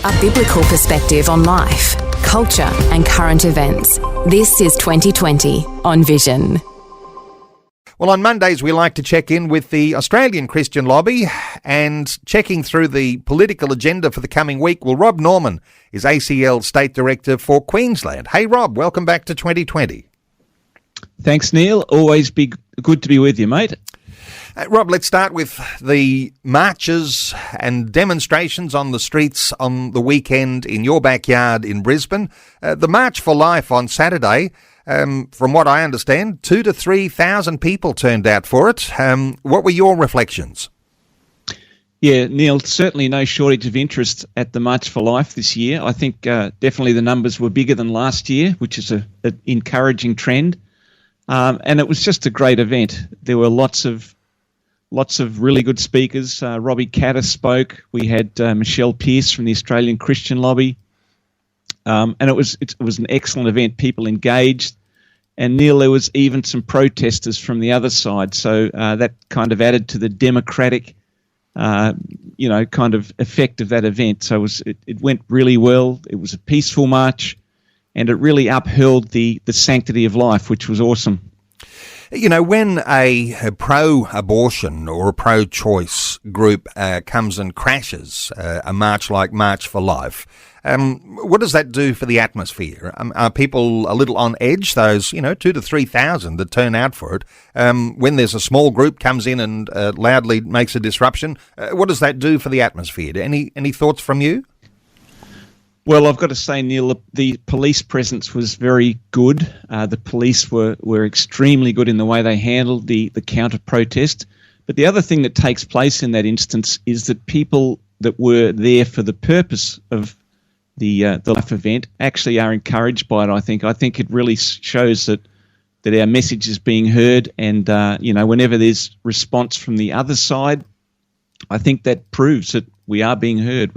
A biblical perspective on life, culture and current events. This is 2020 on Vision. Well, on Mondays, we like to check in with the Australian Christian Lobby and checking through the political agenda for the coming week. Well, Rob Norman is ACL State Director for Queensland. Hey, Rob, welcome back to 2020. Thanks, Neil. Always be good to be with you, mate. Rob, let's start with the marches and demonstrations on the streets on the weekend in your backyard in Brisbane. The March for Life on Saturday, from what I understand, 2,000 to 3,000 people turned out for it. What were your reflections? Yeah, Neil, certainly no shortage of interest at the March for Life this year. I think definitely the numbers were bigger than last year, which is an encouraging trend. And it was just a great event. There were lots of really good speakers. Robbie Catter spoke. We had Michelle Pearce from the Australian Christian Lobby. And it was an excellent event. People engaged. And Neil, there was even some protesters from the other side. So that kind of added to the democratic, kind of effect of that event. So it went really well. It was a peaceful march, and it really upheld the sanctity of life, which was awesome. You know, when a pro-abortion or a pro-choice group comes and crashes a march like March for Life, what does that do for the atmosphere? Are people a little on edge, those, 2,000 to 3,000 that turn out for it? When there's a small group comes in and loudly makes a disruption, what does that do for the atmosphere? Any thoughts from you? Well, I've got to say, Neil, the police presence was very good. The police were extremely good in the way they handled the counter-protest. But the other thing that takes place in that instance is that people that were there for the purpose of the Life event actually are encouraged by it, I think. I think it really shows that our message is being heard, and, whenever there's response from the other side, I think that proves that we are being heard,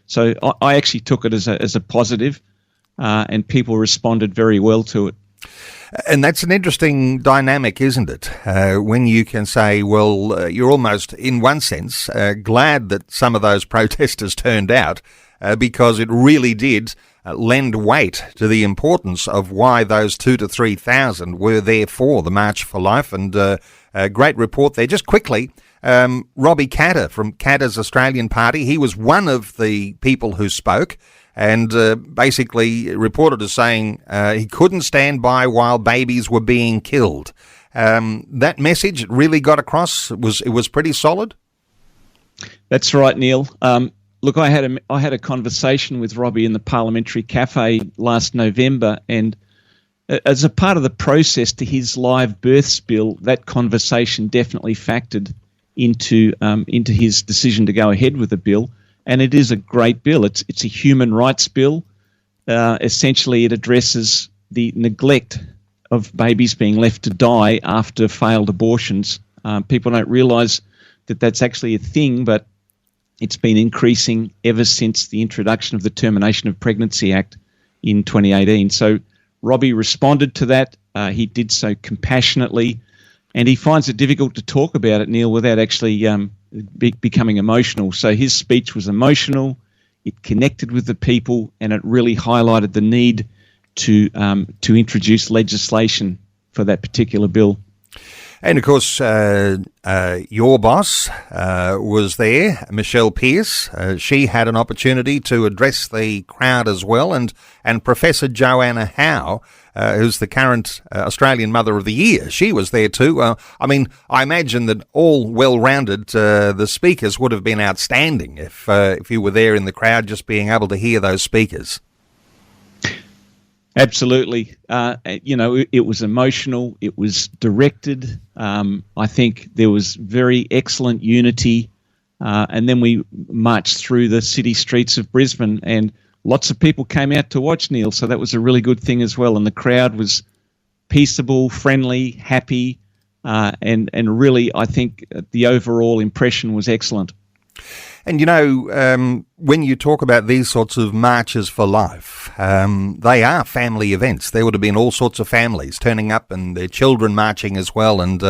So I actually took it as a positive, and people responded very well to it. And that's an interesting dynamic, isn't it? When you can say, well, you're almost, in one sense, glad that some of those protesters turned out, because it really did lend weight to the importance of why those 2,000 to 3,000 were there for the March for Life. And a great report there. Just quickly, Robbie Catter from Catter's Australian Party, he was one of the people who spoke and basically reported as saying he couldn't stand by while babies were being killed. That message really got across. It was pretty solid. That's right, Neil. Look, I had a conversation with Robbie in the Parliamentary Cafe last November, and as a part of the process to his live births bill, that conversation definitely factored into his decision to go ahead with the bill. And it is a great bill. It's a human rights bill. Essentially, it addresses the neglect of babies being left to die after failed abortions. People don't realise that that's actually a thing, but it's been increasing ever since the introduction of the Termination of Pregnancy Act in 2018. So Robbie responded to that. He did so compassionately, and he finds it difficult to talk about it, Neil, without actually becoming emotional. So his speech was emotional, it connected with the people, and it really highlighted the need to introduce legislation for that particular bill. And, of course, your boss was there, Michelle Pearce. She had an opportunity to address the crowd as well. And Professor Joanna Howe, who's the current Australian Mother of the Year, she was there too. I imagine that all well-rounded, the speakers would have been outstanding if you were there in the crowd, just being able to hear those speakers. Absolutely. It was emotional. It was directed. I think there was very excellent unity. And then we marched through the city streets of Brisbane, and lots of people came out to watch, Neil. So that was a really good thing as well. And the crowd was peaceable, friendly, happy. And really, I think the overall impression was excellent. And, when you talk about these sorts of marches for life, they are family events. There would have been all sorts of families turning up and their children marching as well. And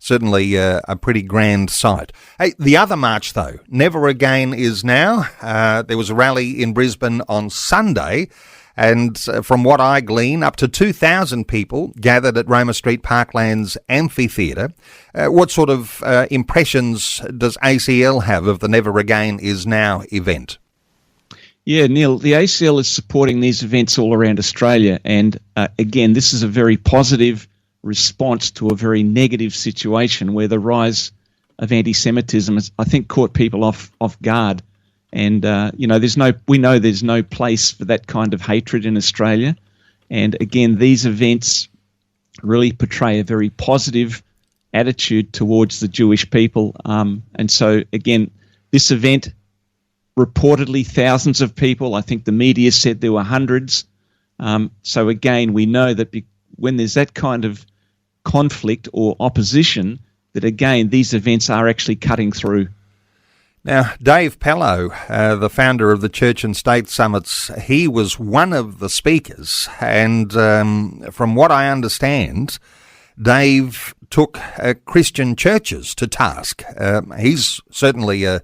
certainly a pretty grand sight. Hey, the other march, though, Never Again is now. There was a rally in Brisbane on Sunday, and from what I glean, up to 2,000 people gathered at Roma Street Parkland's amphitheatre. What sort of impressions does ACL have of the Never Again is now event? Yeah, Neil, the ACL is supporting these events all around Australia. And again, this is a very positive response to a very negative situation where the rise of anti-Semitism has, I think, caught people off guard. And, we know there's no place for that kind of hatred in Australia. And again, these events really portray a very positive attitude towards the Jewish people. And so, again, this event, reportedly thousands of people. I think the media said there were hundreds. So again, we know that when there's that kind of conflict or opposition, that again, these events are actually cutting through. Now, Dave Pellow, the founder of the Church and State Summits, he was one of the speakers. And from what I understand, Dave took Christian churches to task. He's certainly a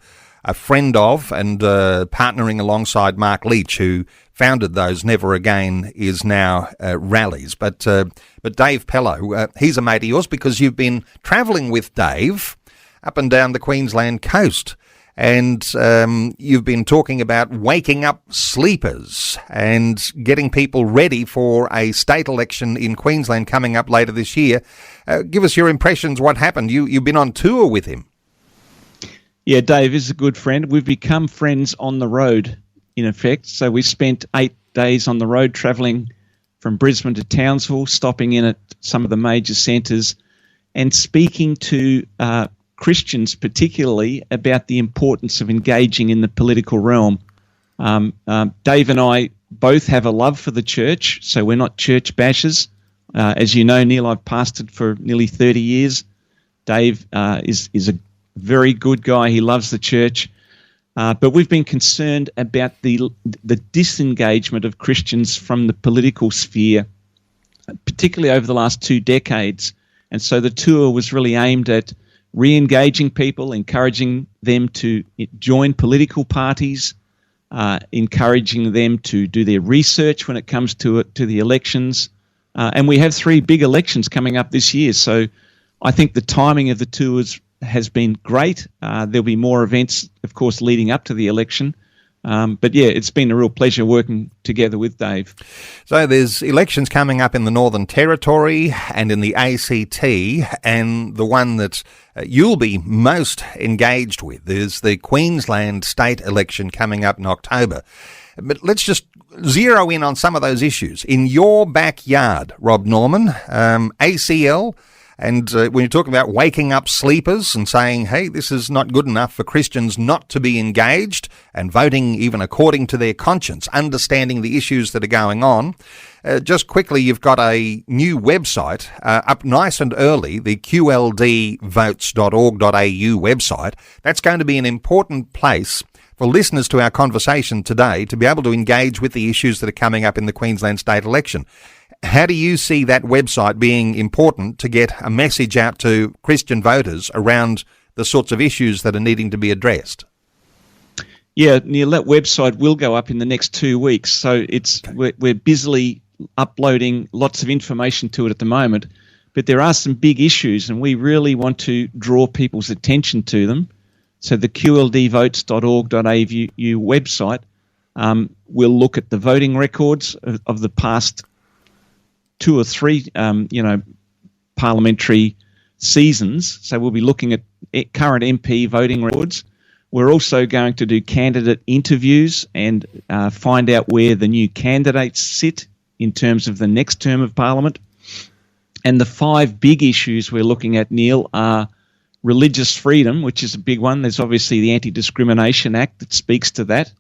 friend of and partnering alongside Mark Leach, who founded those Never Again is now rallies. But Dave Pellow, he's a mate of yours because you've been travelling with Dave up and down the Queensland coast. And you've been talking about waking up sleepers and getting people ready for a state election in Queensland coming up later this year. Give us your impressions. What happened? You've been on tour with him. Yeah, Dave is a good friend. We've become friends on the road, in effect. So we spent 8 days on the road travelling from Brisbane to Townsville, stopping in at some of the major centres and speaking to Christians particularly about the importance of engaging in the political realm. Dave and I both have a love for the church, so we're not church bashers. As you know, Neil, I've pastored for nearly 30 years. Dave is a very good guy. He loves the church. But we've been concerned about the disengagement of Christians from the political sphere, particularly over the last 2 decades. And so the tour was really aimed at re-engaging people, encouraging them to join political parties, encouraging them to do their research when it comes to the elections. And we have 3 big elections coming up this year. So I think the timing of the tours has been great. There'll be more events, of course, leading up to the election. But yeah, it's been a real pleasure working together with Dave. So there's elections coming up in the Northern Territory and in the ACT, and the one that you'll be most engaged with is the Queensland state election coming up in October. But let's just zero in on some of those issues. In your backyard, Rob Norman, ACL, and when you talk about waking up sleepers and saying, hey, this is not good enough for Christians not to be engaged and voting even according to their conscience, understanding the issues that are going on. Just quickly, you've got a new website up nice and early, the qldvotes.org.au website. That's going to be an important place for listeners to our conversation today to be able to engage with the issues that are coming up in the Queensland state election. How do you see that website being important to get a message out to Christian voters around the sorts of issues that are needing to be addressed? Yeah, Neil, that website will go up in the next 2 weeks. So we're busily uploading lots of information to it at the moment. But there are some big issues, and we really want to draw people's attention to them. So the qldvotes.org.au website will look at the voting records of the past 2 or 3, parliamentary seasons. So we'll be looking at current MP voting records. We're also going to do candidate interviews and find out where the new candidates sit in terms of the next term of Parliament. And the 5 big issues we're looking at, Neil, are religious freedom, which is a big one. There's obviously the Anti-Discrimination Act that speaks to that.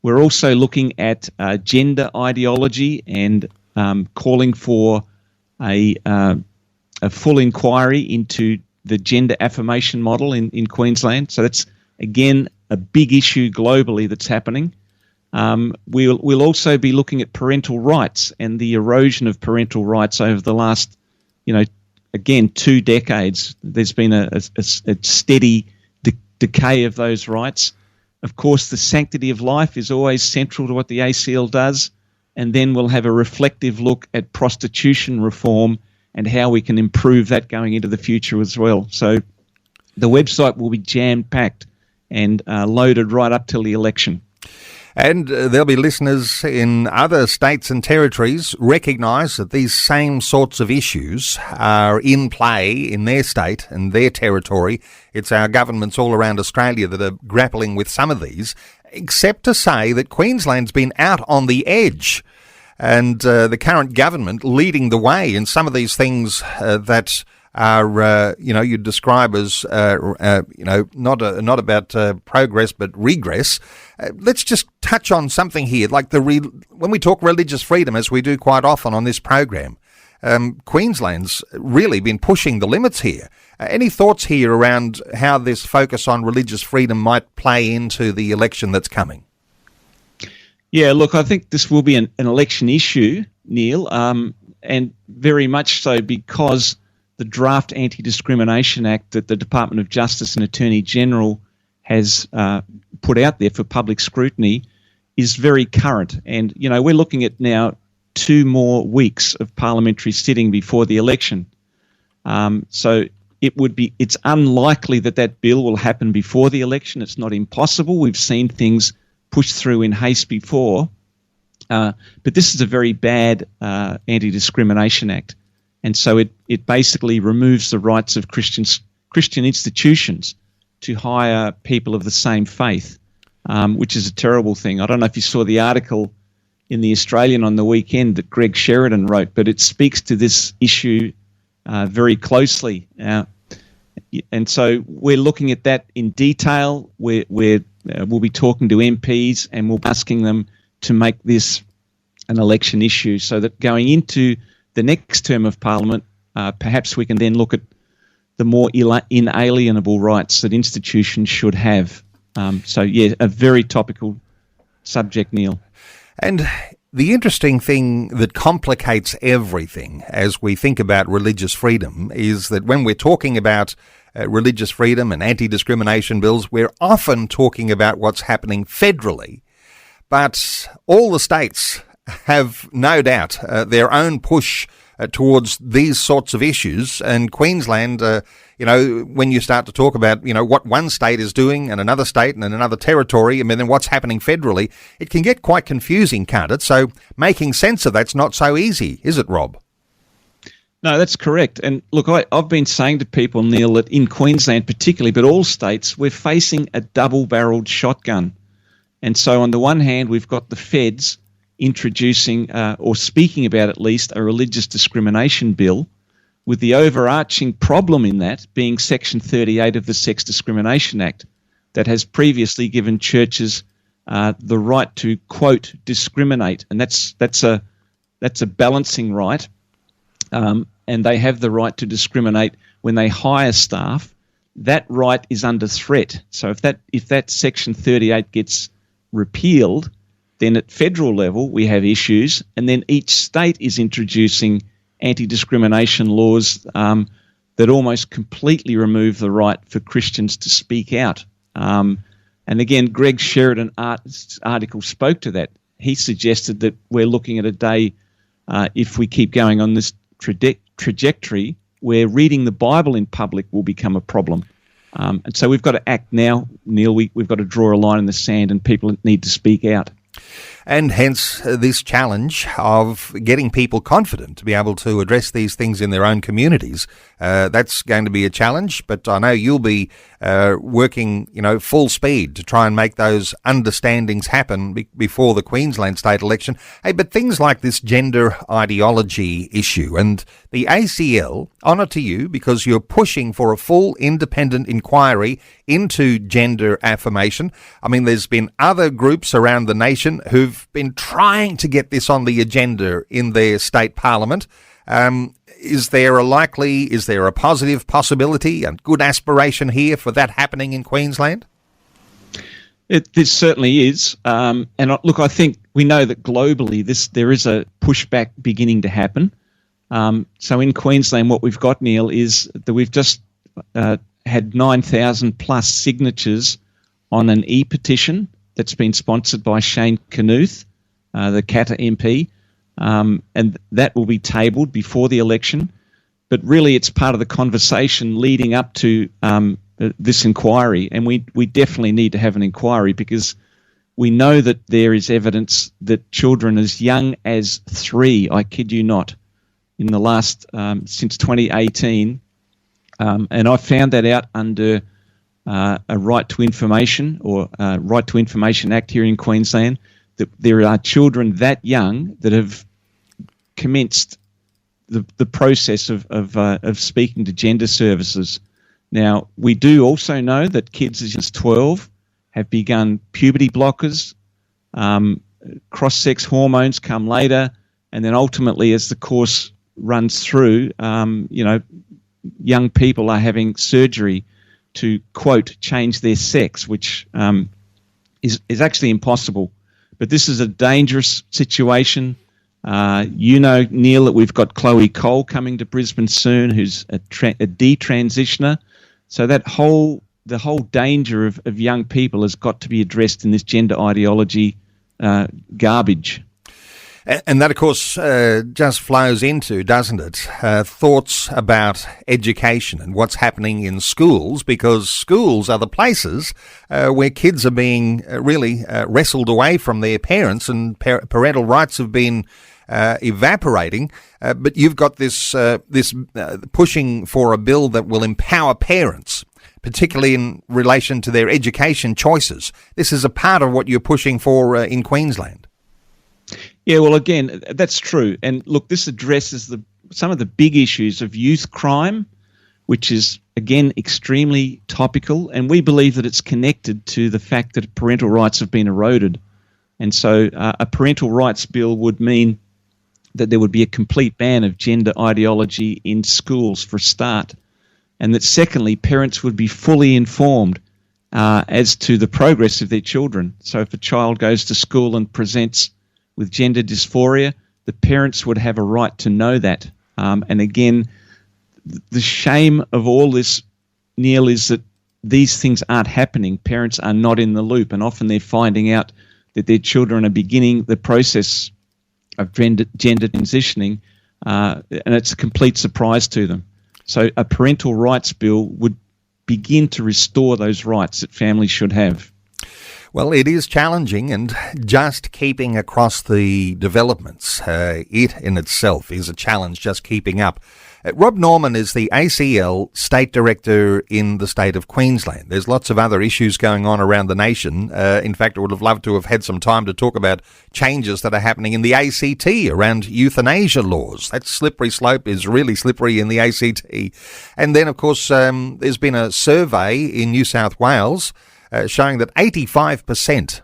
We're also looking at gender ideology and calling for a full inquiry into the gender affirmation model in Queensland. So that's, again, a big issue globally that's happening. We'll also be looking at parental rights and the erosion of parental rights over the last, again, 2 decades. There's been a steady decay of those rights. Of course, the sanctity of life is always central to what the ACL does. And then we'll have a reflective look at prostitution reform and how we can improve that going into the future as well. So the website will be jam-packed and loaded right up till the election. And there'll be listeners in other states and territories recognise that these same sorts of issues are in play in their state and their territory. It's our governments all around Australia that are grappling with some of these, except to say that Queensland's been out on the edge, and the current government leading the way in some of these things that are, you'd describe as, not about progress but regress. Let's just touch on something here, like when we talk religious freedom, as we do quite often on this program. Queensland's really been pushing the limits here. Any thoughts here around how this focus on religious freedom might play into the election that's coming? Yeah, look, I think this will be an election issue, Neil, and very much so because the draft Anti-Discrimination Act that the Department of Justice and Attorney General has put out there for public scrutiny is very current. And, we're looking at now 2 more weeks of parliamentary sitting before the election. So it's unlikely that bill will happen before the election. It's not impossible. We've seen things pushed through in haste before. But this is a very bad Anti-Discrimination Act. And so it basically removes the rights of Christian institutions to hire people of the same faith, which is a terrible thing. I don't know if you saw the article in The Australian on the weekend that Greg Sheridan wrote, but it speaks to this issue very closely. And so we're looking at that in detail. We'll be talking to MPs and we'll be asking them to make this an election issue so that going into the next term of Parliament, perhaps we can then look at the more inalienable rights that institutions should have. A very topical subject, Neil. And the interesting thing that complicates everything as we think about religious freedom is that when we're talking about religious freedom and anti-discrimination bills, we're often talking about what's happening federally. But all the states have no doubt their own push towards these sorts of issues. And Queensland, when you start to talk about, what one state is doing and another state and another territory, and then what's happening federally, it can get quite confusing, can't it? So making sense of that's not so easy, is it, Rob? No, that's correct. And look, I've been saying to people, Neil, that in Queensland particularly, but all states, we're facing a double-barreled shotgun. And so on the one hand, we've got the feds introducing or speaking about at least a religious discrimination bill, with the overarching problem in that being Section 38 of the Sex Discrimination Act that has previously given churches the right to, quote, discriminate. And that's a balancing right. And they have the right to discriminate when they hire staff. That right is under threat. So if that Section 38 gets repealed, then at federal level we have issues, and then each state is introducing anti-discrimination laws that almost completely remove the right for Christians to speak out. And again, Greg Sheridan article spoke to that. He suggested that we're looking at a day, if we keep going on this trajectory, where reading the Bible in public will become a problem. And so we've got to act now, Neil. We've got to draw a line in the sand, and people need to speak out. And hence this challenge of getting people confident to be able to address these things in their own communities. That's going to be a challenge, but I know you'll be working, full speed to try and make those understandings happen before the Queensland state election. Hey, but things like this gender ideology issue and the ACL, honour to you because you're pushing for a full independent inquiry into gender affirmation. I mean, there's been other groups around the nation who've been trying to get this on the agenda in their state parliament. Is there a positive possibility and good aspiration here for that happening in Queensland? This certainly is. And look, I think we know that globally there is a pushback beginning to happen. So in Queensland, what we've got, Neil, is that we've just had 9,000 plus signatures on an e-petition that's been sponsored by Shane Knuth, the Katter MP, and that will be tabled before the election. But really, it's part of the conversation leading up to this inquiry, and we definitely need to have an inquiry because we know that there is evidence that children as young as 3, I kid you not, in the last, since 2018, and I found that out under a Right to Information or Right to Information Act here in Queensland, that there are children that young that have commenced the process of speaking to gender services. Now, we do also know that kids as young as 12 have begun puberty blockers, cross-sex hormones come later, and then ultimately as the course runs through, young people are having surgery to, quote, change their sex, which is actually impossible. But this is a dangerous situation. Neil, that we've got Chloe Cole coming to Brisbane soon, who's a detransitioner. So the whole danger of young people has got to be addressed in this gender ideology garbage. And that, of course, just flows into, doesn't it, thoughts about education and what's happening in schools, because schools are the places where kids are being really wrestled away from their parents and parental rights have been evaporating. But you've got this pushing for a bill that will empower parents, particularly in relation to their education choices. This is a part of what you're pushing for in Queensland. Yeah, well, again, that's true. And look, this addresses some of the big issues of youth crime, which is, again, extremely topical. And we believe that it's connected to the fact that parental rights have been eroded. And so a parental rights bill would mean that there would be a complete ban of gender ideology in schools for a start. And that secondly, parents would be fully informed as to the progress of their children. So if a child goes to school and presents with gender dysphoria, the parents would have a right to know that. And again, the shame of all this, Neil, is that these things aren't happening. Parents are not in the loop, and often they're finding out that their children are beginning the process of gender transitioning, and it's a complete surprise to them. So a parental rights bill would begin to restore those rights that families should have. Well, it is challenging, and just keeping across the developments, it in itself is a challenge, just keeping up. Rob Norman is the ACL State Director in the state of Queensland. There's lots of other issues going on around the nation. In fact, I would have loved to have had some time to talk about changes that are happening in the ACT around euthanasia laws. That slippery slope is really slippery in the ACT. And then, of course, there's been a survey in New South Wales showing that 85%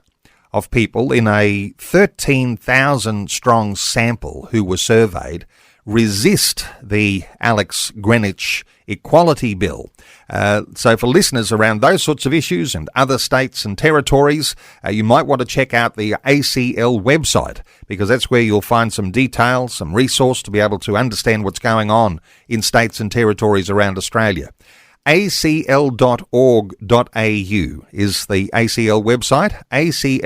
of people in a 13,000 strong sample who were surveyed resist the Alex Greenwich Equality Bill. So for listeners around those sorts of issues and other states and territories, you might want to check out the ACL website, because that's where you'll find some details, some resource to be able to understand what's going on in states and territories around Australia. acl.org.au is the ACL website, acl.org.au,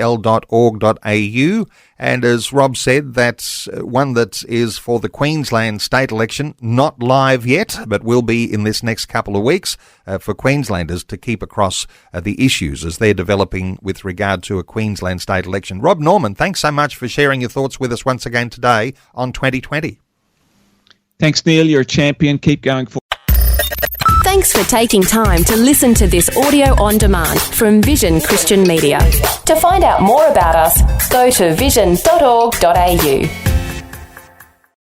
and as Rob said, that's one that is for the Queensland state election, not live yet, but will be in this next couple of weeks for Queenslanders to keep across the issues as they're developing with regard to a Queensland state election. Rob Norman, thanks so much for sharing your thoughts with us once again today on 2020. Thanks, Neil. You're a champion. Keep going forward. Thanks for taking time to listen to this audio on demand from Vision Christian Media. To find out more about us, go to vision.org.au.